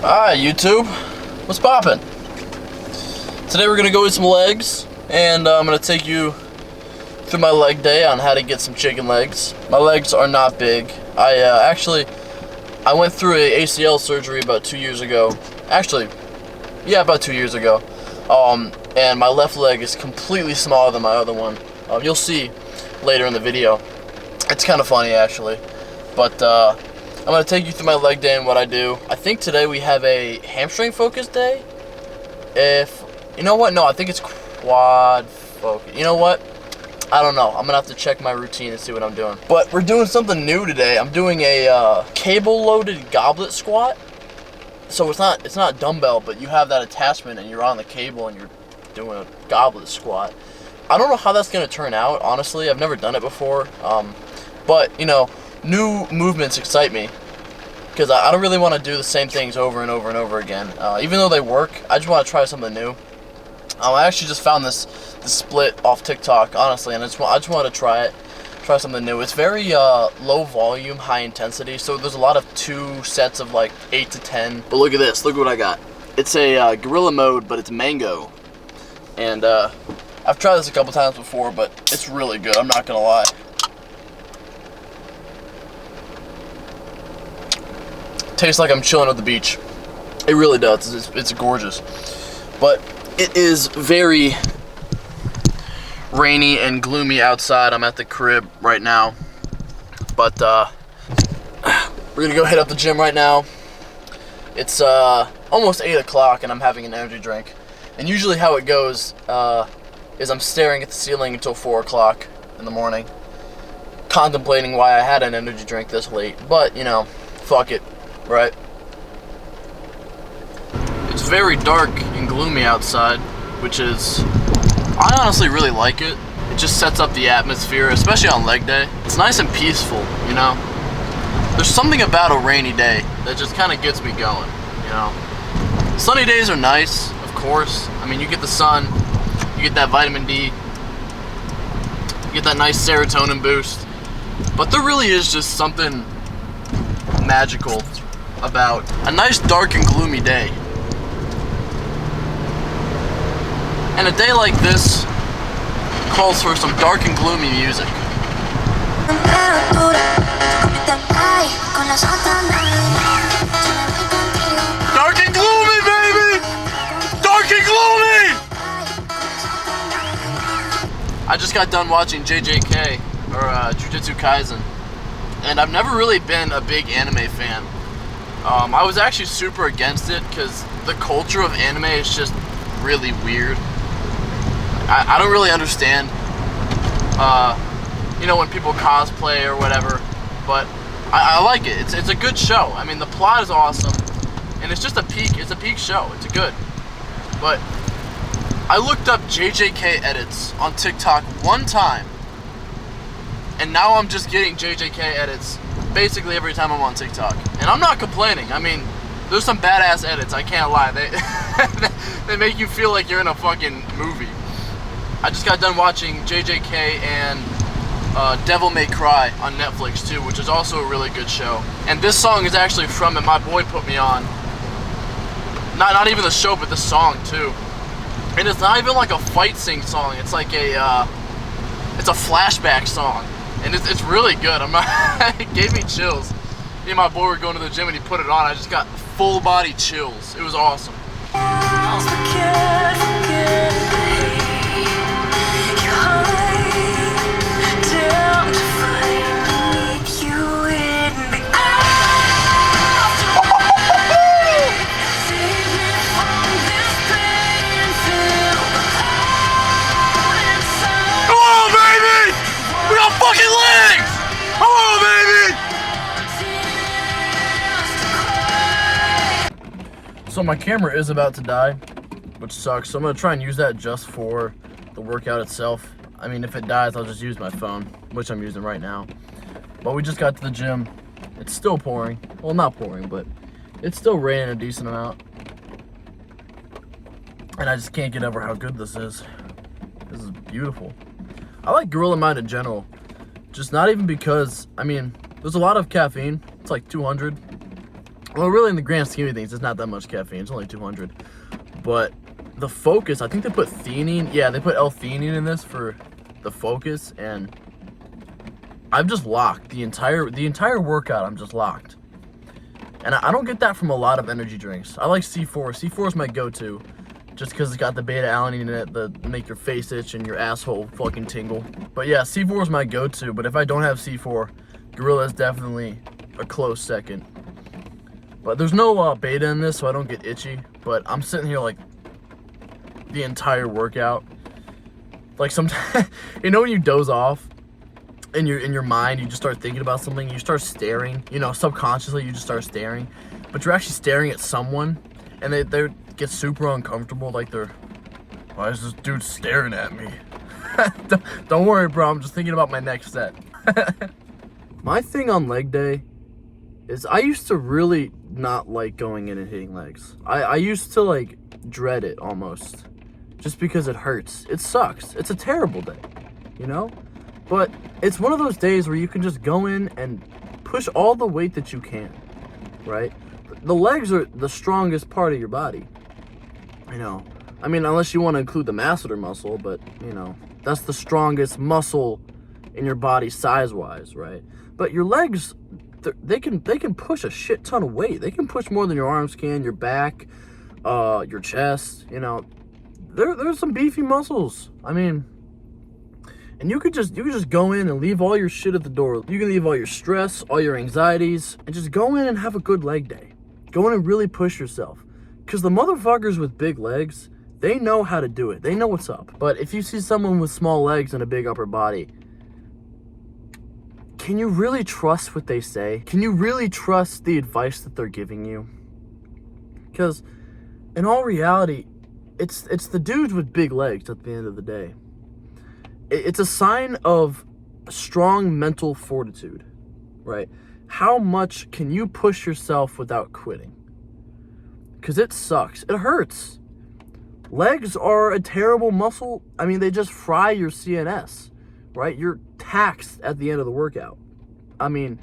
Hi YouTube, what's poppin'? Today we're gonna go eat some legs, and I'm gonna take you through my leg day on how to get some chicken legs. My legs are not big. I went through a ACL surgery about 2 years ago. Actually, yeah, about 2 years ago. And my left leg is completely smaller than my other one. You'll see later in the video. It's kind of funny actually, but I'm going to take you through my leg day and what I do. I think today we have a hamstring focus day. You know what? No, I think it's quad focus. You know what? I don't know. I'm going to have to check my routine and see what I'm doing. But we're doing something new today. I'm doing a cable-loaded goblet squat. So it's not dumbbell, but you have that attachment and you're on the cable and you're doing a goblet squat. I don't know how that's going to turn out, honestly. I've never done it before. But, you know, new movements excite me because I don't really want to do the same things over and over and over again. Even though they work, I just want to try something new. I actually just found this split off TikTok, honestly, and I just want to try something new. It's very low volume, high intensity, so there's a lot of 2 sets of like 8 to 10. But look at this, look what I got. It's a gorilla mode, but it's mango. And I've tried this a couple times before, but it's really good, I'm not gonna lie. Tastes like I'm chilling at the beach. It really does. It's gorgeous. But it is very rainy and gloomy outside. I'm at the crib right now. But we're gonna go hit up the gym right now. It's almost 8 o'clock and I'm having an energy drink. And usually how it goes is I'm staring at the ceiling until 4 o'clock in the morning, contemplating why I had an energy drink this late. But, you know, fuck it. Right. It's very dark and gloomy outside, which is, I honestly really like it. It just sets up the atmosphere, especially on leg day. It's nice and peaceful, you know. There's something about a rainy day that just kind of gets me going, you know. Sunny days are nice, of course. I mean, you get the sun, you get that vitamin D, you get that nice serotonin boost. But there really is just something magical about a nice dark and gloomy day. And a day like this calls for some dark and gloomy music. Dark and gloomy, baby! Dark and gloomy! I just got done watching JJK, or Jujutsu Kaisen, and I've never really been a big anime fan. I was actually super against it because the culture of anime is just really weird. I don't really understand, you know, when people cosplay or whatever, but I like it. It's a good show. I mean, the plot is awesome, and it's just it's a peak show. It's good. But I looked up JJK edits on TikTok one time, and now I'm just getting JJK edits basically every time I'm on TikTok. And I'm not complaining. I mean, there's some badass edits, I can't lie. They make you feel like you're in a fucking movie. I just got done watching JJK and Devil May Cry on Netflix too, which is also a really good show. And this song is actually from it. My boy put me on. Not even the show, but the song too. And it's not even like a fight sing song. It's like it's a flashback song. And it's really good. It gave me chills. Me and my boy were going to the gym and he put it on. I just got full body chills. It was awesome. So my camera is about to die, which sucks. So I'm gonna try and use that just for the workout itself. I mean, if it dies, I'll just use my phone, which I'm using right now. But we just got to the gym. It's still pouring. Well, not pouring, but it's still raining a decent amount. And I just can't get over how good this is. This is beautiful. I like Gorilla Mind in general. Just not even because, I mean, there's a lot of caffeine. It's like 200. Well, really, in the grand scheme of things, it's not that much caffeine. It's only 200. But the focus, I think they put theanine. Yeah, they put L-theanine in this for the focus, and I'm just locked. The entire workout, I'm just locked. And I don't get that from a lot of energy drinks. I like C4. C4 is my go-to, just because it's got the beta-alanine in it that make your face itch and your asshole fucking tingle. But yeah, C4 is my go-to. But if I don't have C4, Gorilla is definitely a close second. But there's no beta in this, so I don't get itchy. But I'm sitting here like the entire workout. Like sometimes, you know when you doze off, in your mind, you just start thinking about something, you start staring, subconsciously you just start staring, but you're actually staring at someone, and they get super uncomfortable, like why is this dude staring at me? Don't worry, bro, I'm just thinking about my next set. My thing on leg day is I used to really not like going in and hitting legs. I used to like dread it almost, just because it hurts. It sucks. It's a terrible day, But it's one of those days where you can just go in and push all the weight that you can, right? The legs are the strongest part of your body, I mean, unless you want to include the masseter muscle, but, that's the strongest muscle in your body size-wise, right? But your legs, they can push a shit ton of weight. They can push more than your arms can, your back, your chest, There's some beefy muscles. I mean, and you could just go in and leave all your shit at the door. You can leave all your stress, all your anxieties, and just go in and have a good leg day. Go in and really push yourself. Because the motherfuckers with big legs, they know how to do it. They know what's up. But if you see someone with small legs and a big upper body, can you really trust what they say? Can you really trust the advice that they're giving you? Because in all reality, it's the dudes with big legs at the end of the day. It's a sign of strong mental fortitude, right? How much can you push yourself without quitting? Because it sucks. It hurts. Legs are a terrible muscle. I mean, they just fry your CNS, right? You're taxed at the end of the workout. I mean,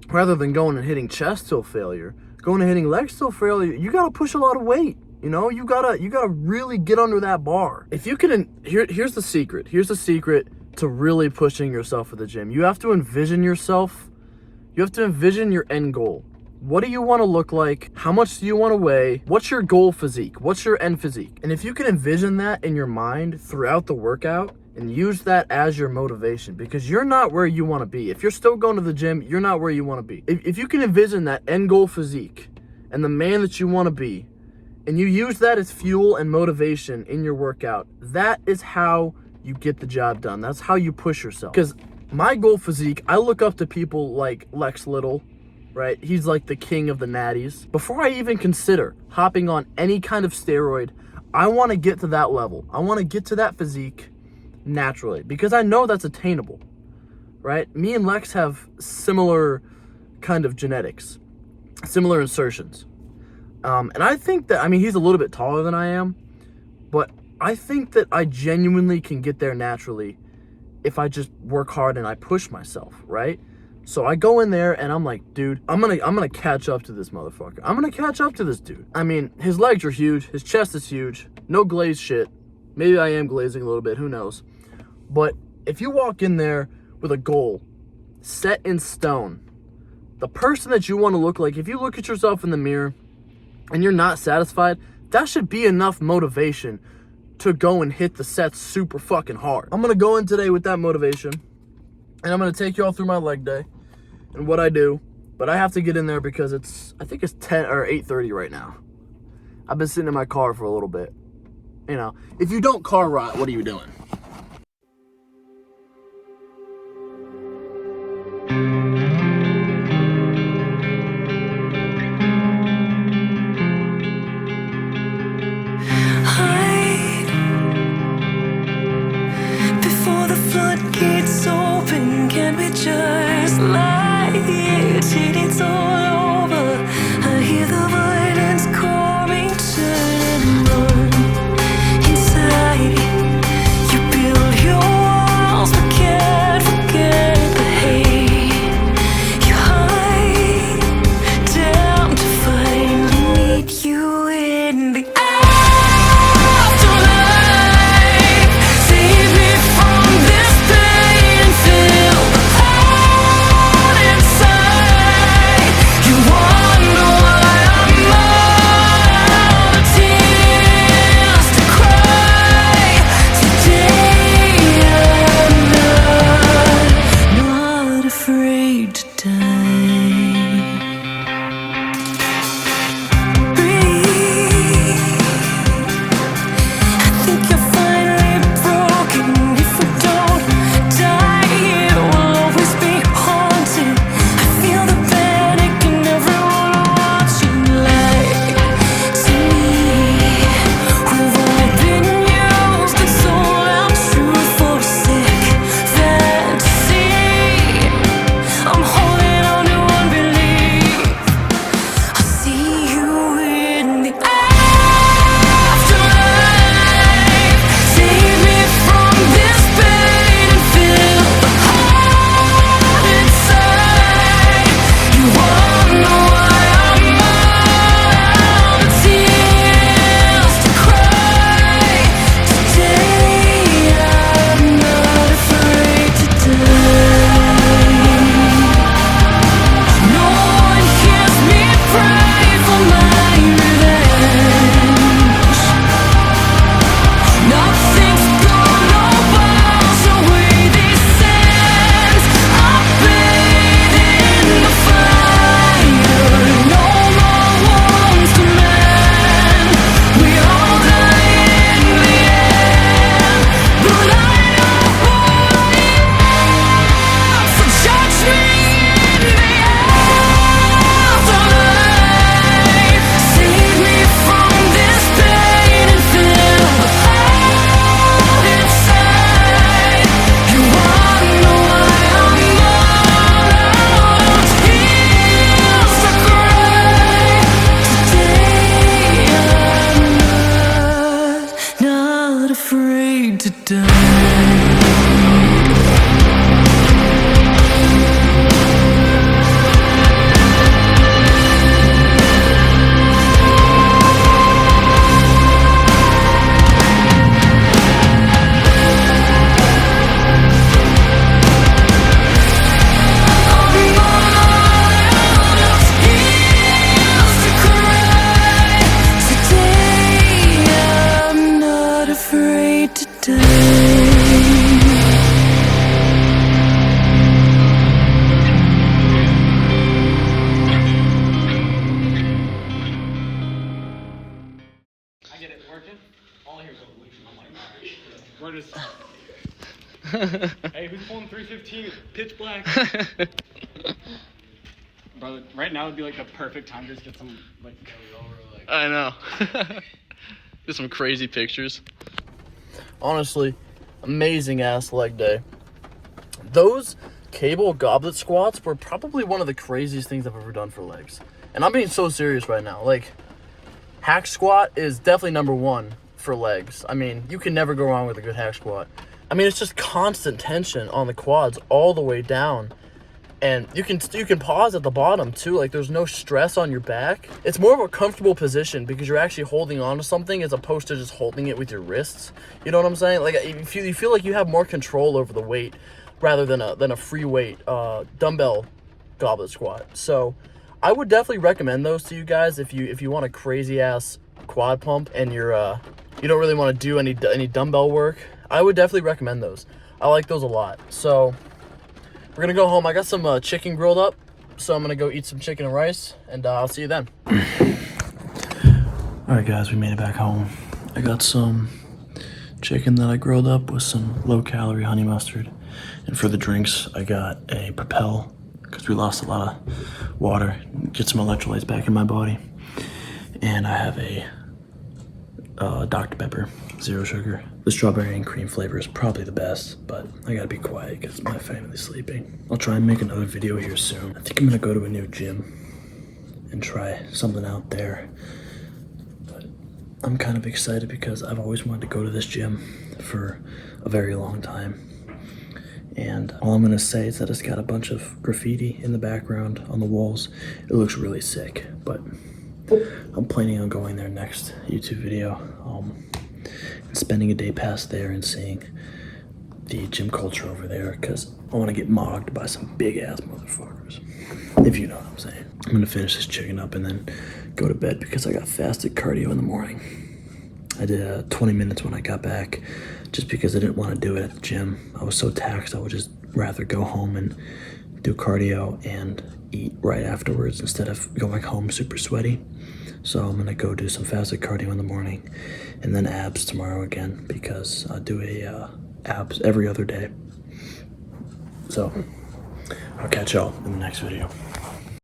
rather than going and hitting chest till failure, going and hitting legs till failure, you got to push a lot of weight. You gotta really get under that bar. If you can, here's the secret. Here's the secret to really pushing yourself at the gym. You have to envision yourself. You have to envision your end goal. What do you want to look like? How much do you want to weigh? What's your goal physique? What's your end physique? And if you can envision that in your mind throughout the workout and use that as your motivation, because you're not where you want to be. If you're still going to the gym, you're not where you want to be. If you can envision that end goal physique and the man that you want to be, and you use that as fuel and motivation in your workout, that is how you get the job done. That's how you push yourself. Because my goal physique, I look up to people like Lex Little, right? He's like the king of the natties. Before I even consider hopping on any kind of steroid, I want to get to that level. I want to get to that physique naturally, because I know that's attainable, right? Me and Lex have similar kind of genetics, similar insertions. And I think that, he's a little bit taller than I am, but I think that I genuinely can get there naturally if I just work hard and I push myself, right? So I go in there and I'm like, dude, I'm gonna catch up to this motherfucker. I'm gonna catch up to this dude. His legs are huge, his chest is huge, no glaze shit. Maybe I am glazing a little bit, who knows? But if you walk in there with a goal set in stone, the person that you want to look like, if you look at yourself in the mirror and you're not satisfied, that should be enough motivation to go and hit the sets super fucking hard. I'm gonna go in today with that motivation, and I'm gonna take you all through my leg day and what I do. But I have to get in there because I think it's 10 or 8:30 right now. I've been sitting in my car for a little bit. If you don't car rot, what are you doing? Floodgates open, can we just lie here till it's all over? I hear the violence calling, turn and run inside. You get it working. All I hear is a leak. I'm like, we're just. Hey, who's pulling 315? Pitch black. Brother, right now would be like the perfect time to just get some like. I know. Get some crazy pictures. Honestly, amazing ass leg day. Those cable goblet squats were probably one of the craziest things I've ever done for legs. And I'm being so serious right now. Like, hack squat is definitely number one for legs. I mean, you can never go wrong with a good hack squat. I mean, it's just constant tension on the quads all the way down. And you can pause at the bottom too. Like, there's no stress on your back. It's more of a comfortable position because you're actually holding on to something as opposed to just holding it with your wrists. You know what I'm saying? Like, you feel like you have more control over the weight rather than a free weight dumbbell goblet squat. So I would definitely recommend those to you guys if you want a crazy ass quad pump and you don't really want to do any dumbbell work. I would definitely recommend those. I like those a lot. So we're gonna go home. I got some chicken grilled up, so I'm gonna go eat some chicken and rice, and I'll see you then. All right, guys, we made it back home. I got some chicken that I grilled up with some low-calorie honey mustard, and for the drinks, I got a Propel because we lost a lot of water. Get some electrolytes back in my body, and I have a Dr. Pepper, 0 sugar. The strawberry and cream flavor is probably the best, but I gotta be quiet because my family's sleeping. I'll try and make another video here soon. I think I'm gonna go to a new gym and try something out there. But I'm kind of excited because I've always wanted to go to this gym for a very long time. And all I'm gonna say is that it's got a bunch of graffiti in the background on the walls. It looks really sick, but I'm planning on going there next YouTube video. And spending a day past there and seeing the gym culture over there because I want to get mogged by some big ass motherfuckers, if you know what I'm saying. I'm gonna finish this chicken up and then go to bed because I got fasted cardio in the morning. I did 20 minutes when I got back just because I didn't want to do it at the gym. I was so taxed I would just rather go home and do cardio and eat right afterwards instead of going home super sweaty. So I'm gonna go do some fasted cardio in the morning and then abs tomorrow again because I do abs every other day. So I'll catch y'all in the next video.